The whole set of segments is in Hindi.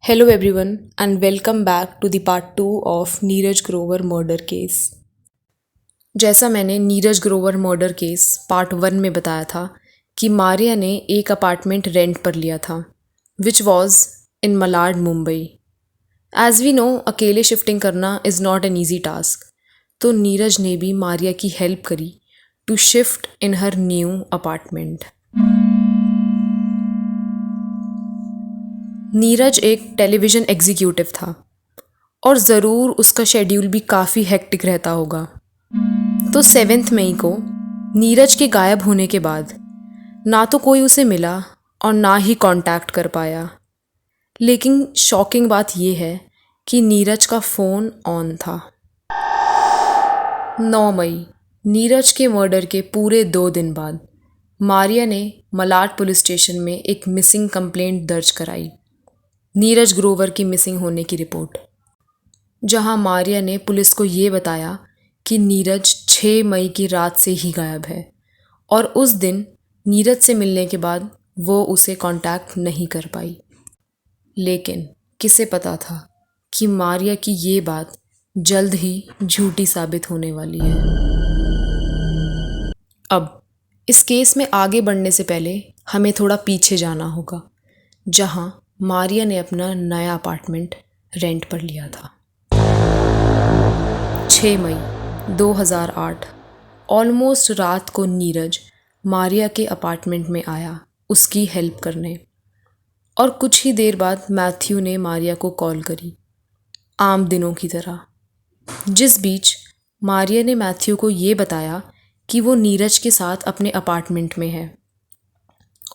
Hello everyone and welcome back to the part 2 of Neeraj Grover murder case. जैसा मैंने Neeraj Grover murder case part 1 में बताया था कि मारिया ने एक अपार्टमेंट रेंट पर लिया था which was in Malad Mumbai. As we know अकेले शिफ्टिंग करना is not an easy task, तो नीरज ने भी मारिया की हेल्प करी to shift in her new apartment. Neeraj एक टेलीविज़न एग्जीक्यूटिव था और ज़रूर उसका शेड्यूल भी काफ़ी हेक्टिक रहता होगा। तो 7 मई को नीरज के गायब होने के बाद ना तो कोई उसे मिला और ना ही कांटेक्ट कर पाया। लेकिन शॉकिंग बात यह है कि नीरज का फ़ोन ऑन था। 9 मई नीरज के मर्डर के पूरे 2 दिन बाद मारिया ने मलाड पुलिस स्टेशन में एक मिसिंग कंप्लेंट दर्ज कराई, नीरज ग्रोवर की मिसिंग होने की रिपोर्ट, जहां मारिया ने पुलिस को ये बताया कि नीरज 6 मई की रात से ही गायब है और उस दिन नीरज से मिलने के बाद वो उसे कांटेक्ट नहीं कर पाई। लेकिन किसे पता था कि मारिया की ये बात जल्द ही झूठी साबित होने वाली है। अब इस केस में आगे बढ़ने से पहले हमें थोड़ा पीछे जाना होगा, जहां मारिया ने अपना नया अपार्टमेंट रेंट पर लिया था। 6 मई 2008 ऑलमोस्ट रात को नीरज मारिया के अपार्टमेंट में आया उसकी हेल्प करने, और कुछ ही देर बाद मैथ्यू ने मारिया को कॉल करी आम दिनों की तरह। जिस बीच मारिया ने मैथ्यू को ये बताया कि वो नीरज के साथ अपने अपार्टमेंट में है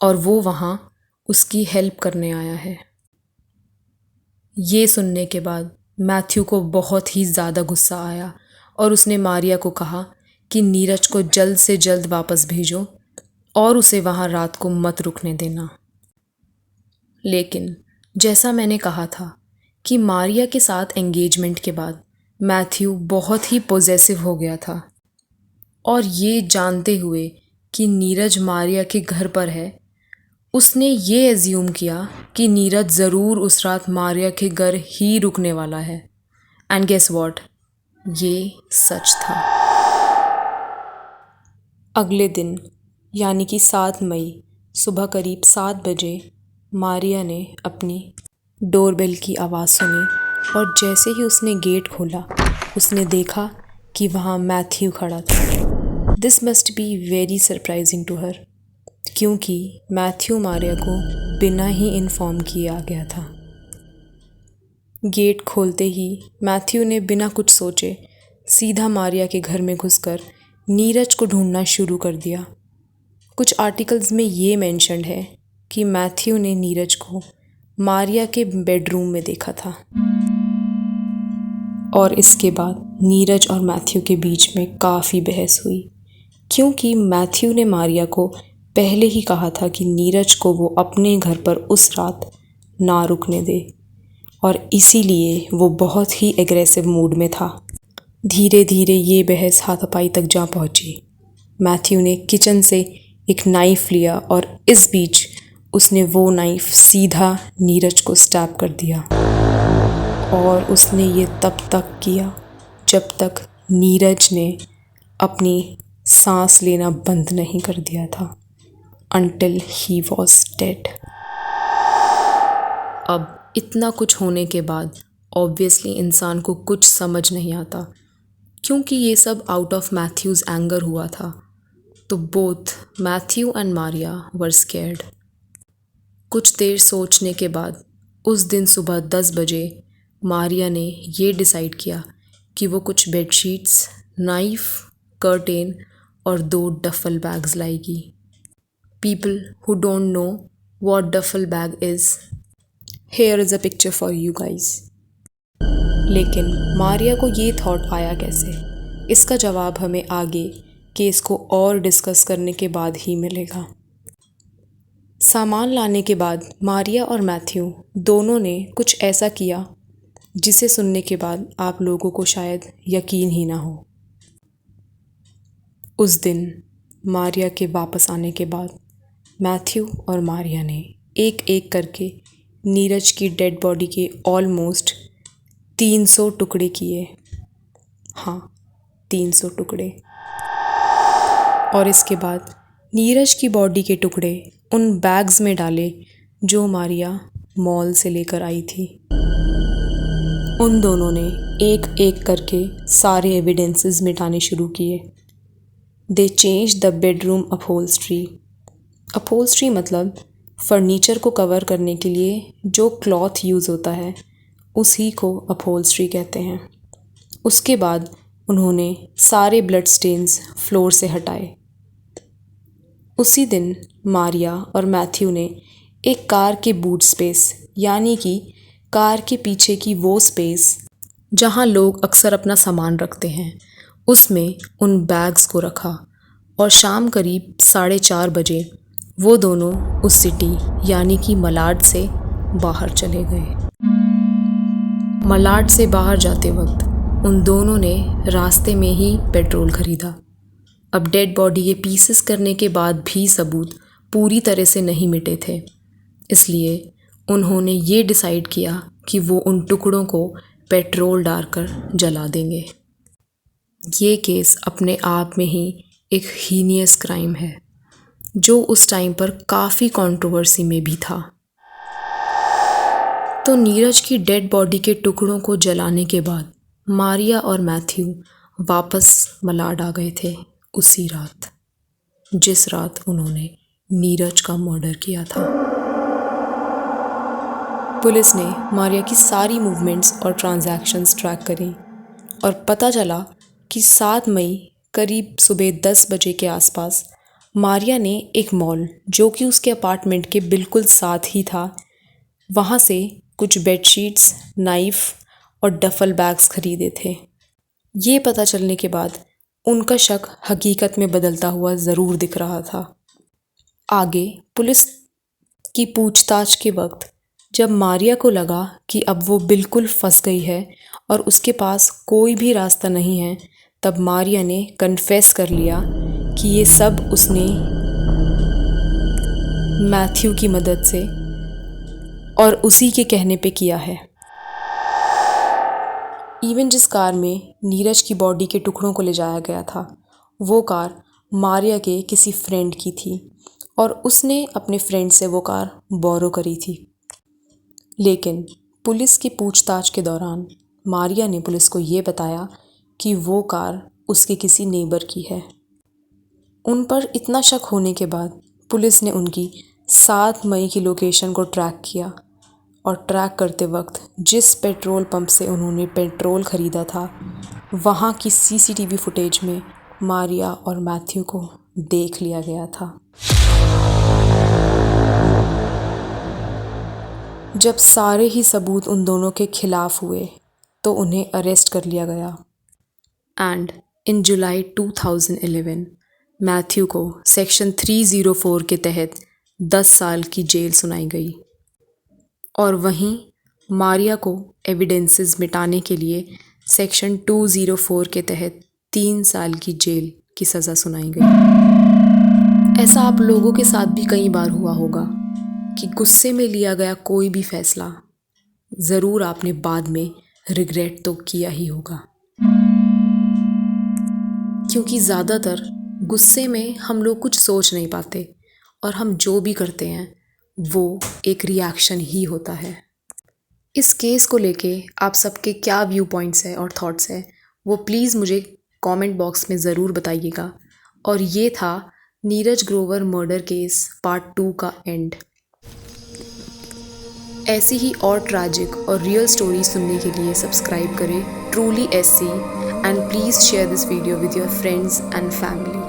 और वो वहाँ उसकी हेल्प करने आया है। ये सुनने के बाद मैथ्यू को बहुत ही ज़्यादा गुस्सा आया और उसने मारिया को कहा कि नीरज को जल्द से जल्द वापस भेजो और उसे वहाँ रात को मत रुकने देना। लेकिन जैसा मैंने कहा था कि मारिया के साथ एंगेजमेंट के बाद मैथ्यू बहुत ही पॉजेसिव हो गया था, और ये जानते हुए कि नीरज मारिया के घर पर है उसने ये एज्यूम किया कि नीरज ज़रूर उस रात मारिया के घर ही रुकने वाला है। एंड गेस व्हाट, ये सच था। अगले दिन यानी कि 7 मई सुबह करीब 7 बजे मारिया ने अपनी डोरबेल की आवाज़ सुनी और जैसे ही उसने गेट खोला उसने देखा कि वहाँ मैथ्यू खड़ा था। This must be very surprising to her, क्योंकि मैथ्यू मारिया को बिना ही इन्फॉर्म किए आ गया था। गेट खोलते ही मैथ्यू ने बिना कुछ सोचे सीधा मारिया के घर में घुसकर नीरज को ढूंढना शुरू कर दिया। कुछ आर्टिकल्स में ये मेंशन्ड है कि मैथ्यू ने नीरज को मारिया के बेडरूम में देखा था, और इसके बाद नीरज और मैथ्यू के बीच में काफ़ी बहस हुई, क्योंकि मैथ्यू ने मारिया को पहले ही कहा था कि नीरज को वो अपने घर पर उस रात ना रुकने दे, और इसीलिए वो बहुत ही एग्रेसिव मूड में था। धीरे धीरे ये बहस हाथापाई तक जा पहुंची। मैथ्यू ने किचन से एक नाइफ़ लिया और इस बीच उसने वो नाइफ़ सीधा नीरज को स्टैब कर दिया, और उसने ये तब तक किया जब तक नीरज ने अपनी सांस लेना बंद नहीं कर दिया था, until he was dead। अब इतना कुछ होने के बाद ऑब्वियसली इंसान को कुछ समझ नहीं आता, क्योंकि ये सब आउट ऑफ मैथ्यूज़ एंगर हुआ था। तो both Matthew and Maria were scared. कुछ देर सोचने के बाद उस दिन सुबह 10 बजे मारिया ने ये डिसाइड किया कि वो कुछ बेडशीट्स, नाइफ़, कर्टेन और 2 डफल बैग्स लाएगी। People who don't know what duffel bag is, here is a picture for you guys। लेकिन मारिया को ये थॉट आया कैसे, इसका जवाब हमें आगे केस को और डिस्कस करने के बाद ही मिलेगा। सामान लाने के बाद मारिया और मैथ्यू दोनों ने कुछ ऐसा किया जिसे सुनने के बाद आप लोगों को शायद यकीन ही ना हो। उस दिन मारिया के वापस आने के बाद मैथ्यू और मारिया ने एक एक करके नीरज की डेड बॉडी के ऑलमोस्ट 300 टुकड़े किए। हाँ, 300 टुकड़े। और इसके बाद नीरज की बॉडी के टुकड़े उन बैग्स में डाले जो मारिया मॉल से लेकर आई थी। उन दोनों ने एक एक करके सारे एविडेंसेस मिटाने शुरू किए। दे change the bedroom upholstery. Upholstery मतलब फर्नीचर को कवर करने के लिए जो क्लॉथ यूज़ होता है उसी को अपहोल्स्ट्री कहते हैं। उसके बाद उन्होंने सारे ब्लड स्टेन्स फ्लोर से हटाए। उसी दिन मारिया और मैथ्यू ने एक कार के बूट स्पेस यानी कि कार के पीछे की वो स्पेस जहां लोग अक्सर अपना सामान रखते हैं उसमें उन बैग्स को रखा और शाम करीब 4:30 बजे वो दोनों उस सिटी यानी कि मलाड से बाहर चले गए। मलाड से बाहर जाते वक्त उन दोनों ने रास्ते में ही पेट्रोल खरीदा। अब डेड बॉडी के पीसेस करने के बाद भी सबूत पूरी तरह से नहीं मिटे थे, इसलिए उन्होंने ये डिसाइड किया कि वो उन टुकड़ों को पेट्रोल डालकर जला देंगे। ये केस अपने आप में ही एक हीनियस क्राइम है जो उस टाइम पर काफ़ी कंट्रोवर्सी में भी था। तो नीरज की डेड बॉडी के टुकड़ों को जलाने के बाद मारिया और मैथ्यू वापस मलाड आ गए थे उसी रात, जिस रात उन्होंने नीरज का मर्डर किया था। पुलिस ने मारिया की सारी मूवमेंट्स और ट्रांजैक्शंस ट्रैक करी और पता चला कि 7 मई करीब सुबह 10 बजे के आसपास मारिया ने एक मॉल जो कि उसके अपार्टमेंट के बिल्कुल साथ ही था, वहाँ से कुछ बेडशीट्स, नाइफ़ और डफल बैग्स खरीदे थे। ये पता चलने के बाद उनका शक हकीकत में बदलता हुआ ज़रूर दिख रहा था। आगे पुलिस की पूछताछ के वक्त जब मारिया को लगा कि अब वो बिल्कुल फंस गई है और उसके पास कोई भी रास्ता नहीं है, तब मारिया ने कन्फेस कर लिया कि ये सब उसने मैथ्यू की मदद से और उसी के कहने पे किया है। इवन जिस कार में नीरज की बॉडी के टुकड़ों को ले जाया गया था वो कार मारिया के किसी फ्रेंड की थी और उसने अपने फ्रेंड से वो कार बोरो करी थी। लेकिन पुलिस की पूछताछ के दौरान मारिया ने पुलिस को ये बताया कि वो कार उसके किसी नेबर की है। उन पर इतना शक होने के बाद पुलिस ने उनकी 7 मई की लोकेशन को ट्रैक किया और ट्रैक करते वक्त जिस पेट्रोल पंप से उन्होंने पेट्रोल ख़रीदा था वहाँ की सीसीटीवी फुटेज में मारिया और मैथ्यू को देख लिया गया था। जब सारे ही सबूत उन दोनों के खिलाफ हुए तो उन्हें अरेस्ट कर लिया गया एंड इन जुलाई 2011 मैथ्यू को सेक्शन 304 के तहत 10 साल की जेल सुनाई गई और वहीं मारिया को एविडेंसेस मिटाने के लिए सेक्शन 204 के तहत 3 साल की जेल की सज़ा सुनाई गई। ऐसा आप लोगों के साथ भी कई बार हुआ होगा कि गुस्से में लिया गया कोई भी फैसला ज़रूर आपने बाद में रिग्रेट तो किया ही होगा, क्योंकि ज़्यादातर गुस्से में हम लोग कुछ सोच नहीं पाते और हम जो भी करते हैं वो एक रिएक्शन ही होता है। इस केस को लेके आप सबके क्या व्यू पॉइंट्स हैं और थॉट्स हैं वो प्लीज़ मुझे कमेंट बॉक्स में ज़रूर बताइएगा। और ये था Neeraj Grover murder case part 2 का एंड। ऐसी ही और ट्रैजिक और रियल स्टोरी सुनने के लिए सब्सक्राइब करें truly SC and please share this video with your friends and family.